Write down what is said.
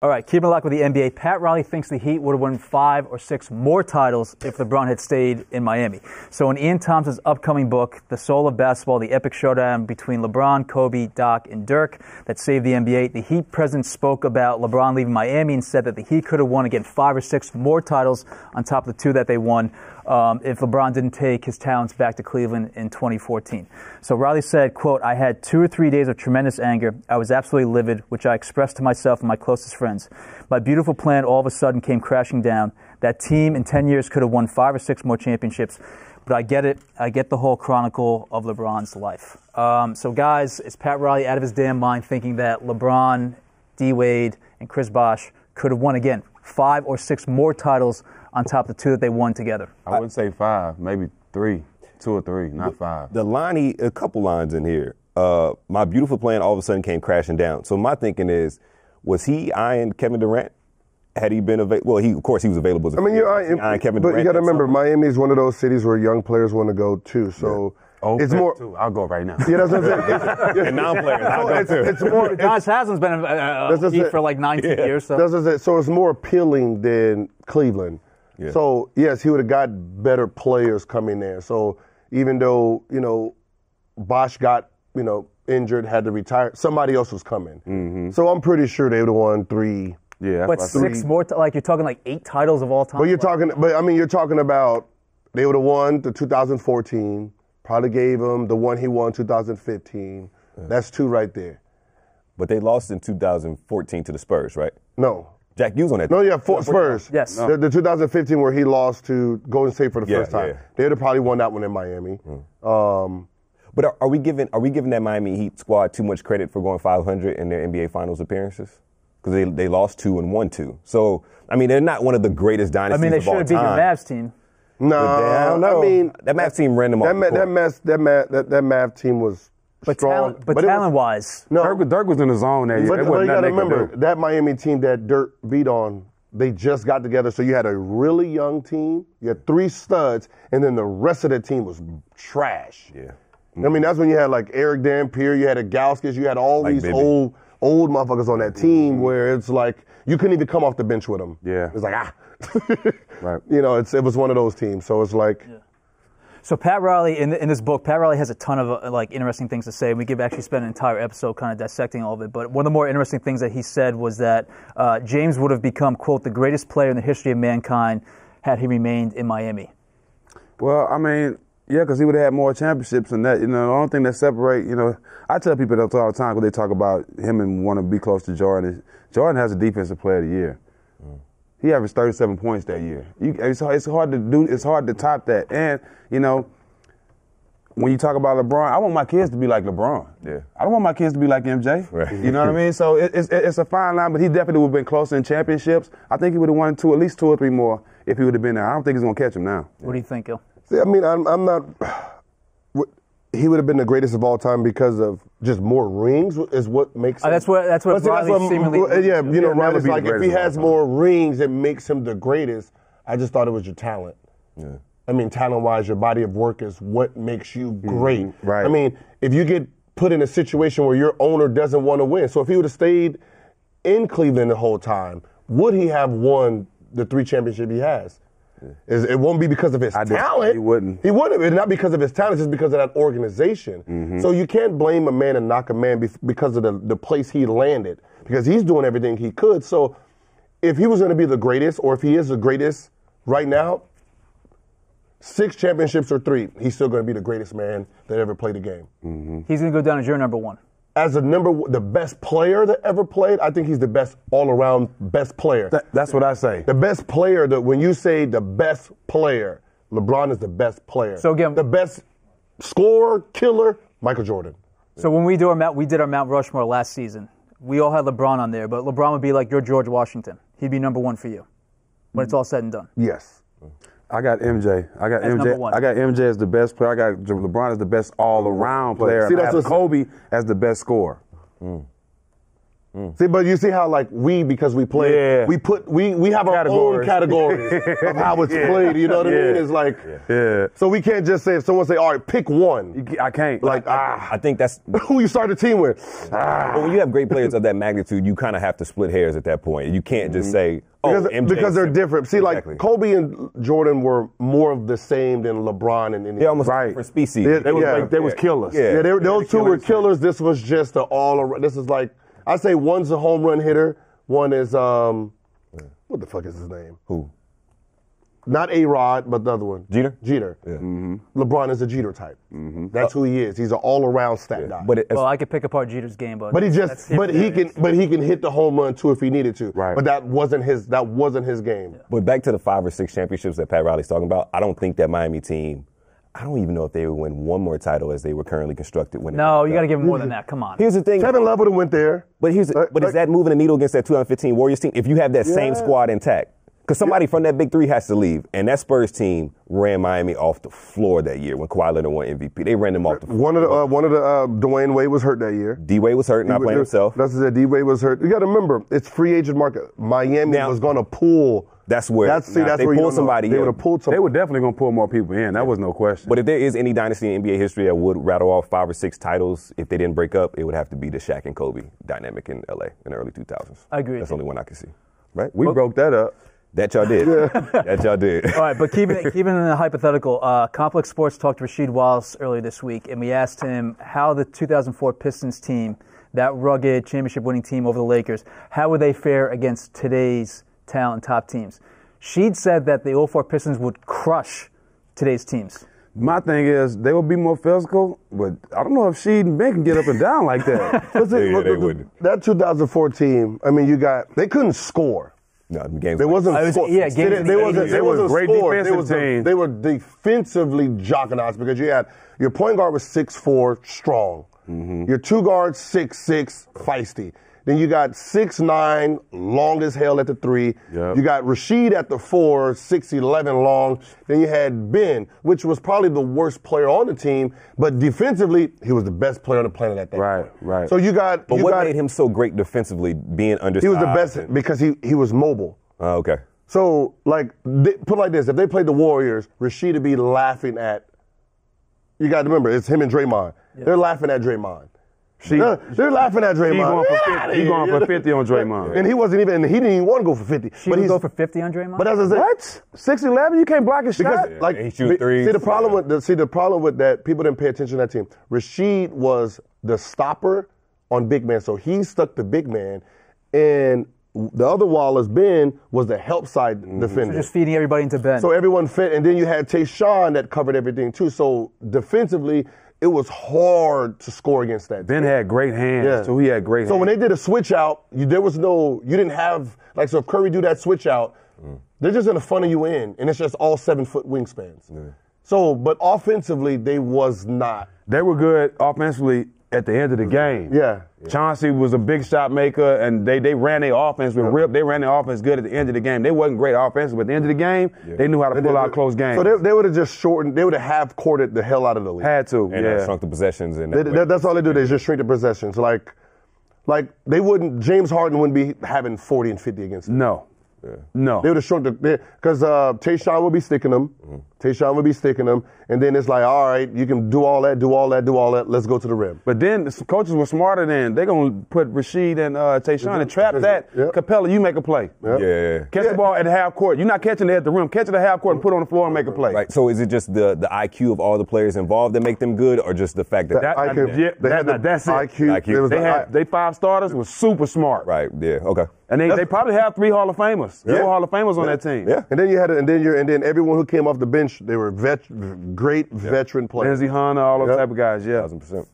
All right, keeping it locked with the NBA. Pat Riley thinks the Heat would have won 5 or 6 more titles if LeBron had stayed in Miami. So in Ian Thompson's upcoming book, The Soul of Basketball, the epic showdown between LeBron, Kobe, Doc, and Dirk that saved the NBA, the Heat president spoke about LeBron leaving Miami and said that the Heat could have won again 5 or 6 more titles on top of the 2 that they won if LeBron didn't take his talents back to Cleveland in 2014. So Riley said, quote, "I had 2 or 3 days of tremendous anger. I was absolutely livid, which I expressed to myself and my closest friends. My beautiful plan all of a sudden came crashing down. That team in 10 years could have won 5 or 6 more championships. But I get it. I get the whole chronicle of LeBron's life." So guys, is Pat Riley out of his damn mind thinking that LeBron, D. Wade, and Chris Bosh could have won again 5 or 6 more titles on top of the 2 that they won together? I wouldn't say 5, maybe 3, 2 or 3, not 5. The line, a couple lines in here. My beautiful plan all of a sudden came crashing down. So my thinking is, was he eyeing Kevin Durant? Had he been available? Well, of course he was available. I mean, you're eyeing Kevin Durant. But you got to remember, Miami is one of those cities where young players want to go too. So. Yeah. Oh, it's more. Too. I'll go right now. Yeah, that's what I'm saying. And non-players, I'll go too. It's more. Josh Haslam's been Heat for like 19 years. So it's more appealing than Cleveland. Yeah. So yes, he would have got better players coming there. So even though Bosh got injured, had to retire, somebody else was coming. Mm-hmm. So I'm pretty sure they would have won 3. Yeah, but 6 more. Like you're talking like 8 titles of all time. But you're talking about they would have won the 2014. Probably gave him the one he won 2015. That's 2 right there. But they lost in 2014 to the Spurs, right? No. Jack, you was on that. No, yeah, Spurs. Yes. No. The 2015 where he lost to Golden State for the first time. Yeah. They would have probably won that one in Miami. But are we giving that Miami Heat squad too much credit for going 500 in their NBA Finals appearances? Because they lost 2 and won 2. So I mean, they're not one of the greatest dynasties of all time. I mean, they should have beat your Mavs team. No, I mean that Mavs team ran them off. That Mavs team was strong, but talent-wise, no. Dirk was in the zone that year. But you got to remember that Miami team that Dirk beat on. They just got together, so you had a really young team. You had 3 studs, and then the rest of the team was trash. Yeah, I mean that's when you had like Eric Dampier, you had a Gauskas, you had all these old motherfuckers on that team where it's like you couldn't even come off the bench with them. Yeah, it's like right. It was one of those teams. So it's like. Yeah. So Pat Riley, in this book, Pat Riley has a ton of interesting things to say. We could actually spend an entire episode kind of dissecting all of it. But one of the more interesting things that he said was that James would have become, quote, the greatest player in the history of mankind had he remained in Miami. Well, I mean, yeah, because he would have had more championships than that. The only thing that separate, I tell people that all the time when they talk about him and want to be close to Jordan is Jordan has a defensive player of the year. He averaged 37 points that year. It's hard to do. It's hard to top that. And when you talk about LeBron, I want my kids to be like LeBron. Yeah. I don't want my kids to be like MJ. Right. You know what I mean? So it's a fine line, but he definitely would have been closer in championships. I think he would have won at least 2 or 3 more if he would have been there. I don't think he's going to catch him now. What do you think, Gil? See, I mean, I'm not. He would have been the greatest of all time because of just more rings is what makes him. That's what Riley seemingly. Yeah, Riley's like, if he has more rings, it makes him the greatest. I just thought it was your talent. Yeah. I mean, talent-wise, your body of work is what makes you great. Right. I mean, if you get put in a situation where your owner doesn't want to win, so if he would have stayed in Cleveland the whole time, would he have won the 3 championships he has? It won't be because of his talent. He wouldn't. He wouldn't. It's not because of his talent. It's just because of that organization. Mm-hmm. So you can't blame a man and knock a man because of the place he landed, because he's doing everything he could. So if he was going to be the greatest, or if he is the greatest right now, 6 championships or 3, he's still going to be the greatest man that ever played a game. Mm-hmm. He's going to go down as your number 1. As the best player that ever played, I think he's the best all-around best player. That's what I say. The best player, when you say the best player, LeBron is the best player. So again, the best scorer, killer, Michael Jordan. So when we did our Mount Rushmore last season, we all had LeBron on there, but LeBron would be like your George Washington. He'd be number 1 for you when it's all said and done. Yes. I got MJ. I got MJ as the best player. I got LeBron as the best all-around player. See, I have Kobe as the best scorer. See, but you see how because we play, we have our own categories of how it's played. You know what I mean? It's like, so we can't just say if someone say, all right, pick one. I can't. I think that's who you start the team with. But when you have great players of that magnitude, you kind of have to split hairs at that point. You can't just say, because they're different. See, like Kobe and Jordan were more of the same than LeBron and they're almost different species. They was killers. Yeah, those two were killers. This was just this is like, I say one's a home run hitter. One is, what the fuck is his name? Who? Not A-Rod, but the other one. Jeter? Jeter. Yeah. LeBron is a Jeter type. That's who he is. He's an all-around stat guy. Well, I could pick apart Jeter's game, but he can hit the home run too if he needed to. Right. But that wasn't his game. Yeah. But back to the 5 or 6 championships that Pat Riley's talking about, I don't think that Miami team, I don't even know if they would win one more title as they were currently constructed. No, you got to give them more than that. Come on. Here's the thing. Kevin Love would have went there. But is that moving the needle against that 2015 Warriors team? If you have that same squad intact. Because somebody from that big three has to leave. And that Spurs team ran Miami off the floor that year when Kawhi Leonard won MVP. They ran them off the floor. One of the Dwayne Wade was hurt that year. D-Wade was hurt, not playing himself. That's what I said. D-Wade was hurt. You got to remember, it's free agent market. Miami was going to pull. That's where they pull somebody. They would have pulled somebody. They were definitely going to pull more people in. That was no question. But if there is any dynasty in NBA history that would rattle off 5 or 6 titles if they didn't break up, it would have to be the Shaq and Kobe dynamic in LA in the early 2000s. I agree. That's the only one I can see. Right? We broke that up. That y'all did. That y'all did. All right, but keeping in the hypothetical, Complex Sports talked to Rasheed Wallace earlier this week, and we asked him how the 2004 Pistons team, that rugged championship-winning team over the Lakers, how would they fare against today's talent top teams? Sheed said that the 04 Pistons would crush today's teams. My thing is, they would be more physical, but I don't know if Sheed and Ben can get up and down like that. They wouldn't. That 2004 team, I mean, they couldn't score. No, the games. They wasn't. They wasn't great defensive team. They were defensively jocking us because you had your point guard was 6'4", strong. Your two guards 6'6", feisty. Then you got 6'9", long as hell at the 3. Yep. You got Rasheed at the 4, 6'11" long. Then you had Ben, which was probably the worst player on the team, but defensively, he was the best player on the planet at that point. Right. So you got. But what made him so great defensively, being undersized? He was the best because he was mobile. Oh, okay. So, put it like this. If they played the Warriors, Rasheed would be laughing at. You got to remember, it's him and Draymond. Yeah. They're laughing at Draymond. They're laughing at Draymond. He's going for 50 on Draymond. And he didn't even want to go for 50. He would go for 50 on Draymond? But as I said, what? 6'11", you can't block a shot? He shoot threes. See, the problem with that, people didn't pay attention to that team. Rasheed was the stopper on big man. So he stuck the big man, and the other Wallace, Ben, was the help side defender. So just feeding everybody into Ben. So everyone fit, and then you had Tayshaun that covered everything too. So defensively, it was hard to score against that. Ben had great hands, so he had great hands. So when they did a switch out, you didn't have, so if Curry do that switch out, they're just going to funnel you in, and it's just all 7-foot wingspans. Yeah. So, but offensively, they was not. They were good offensively at the end of the game. Yeah. Chauncey was a big shot maker, and they ran their offense with rip. They ran their offense good at the end of the game. They wasn't great offensively, but at the end of the game, they knew how to pull out close games. So they would have just shortened. They would have half-courted the hell out of the league. Had to, and shrunk the possessions. And that's all they do. They just shrink the possessions. Like they wouldn't. James Harden wouldn't be having 40 and 50 against them. No. Yeah. No. They would have shrunk because Tayshaun would be sticking them. Tayshaun would be sticking them. And then it's like, all right, you can do all that. Let's go to the rim. But then the coaches were smarter than they're going to put Rasheed and Tayshaun and trap that. Capella, you make a play. Yeah. Catch the ball at the half court. You're not catching it at the rim. Catch it at the half court and put it on the floor and make a play. Right. So is it just the IQ of all the players involved that make them good, or just the fact that that's it. IQ. They 5 starters were super smart. Right. Yeah. Okay. And they probably have 3 Hall of Famers. 4 Hall of Famers on that team. Yeah. And then you had and then everyone who came off the bench, they were great veteran players. Lindsey Hunter, all those type of guys. Yeah. 1,000%.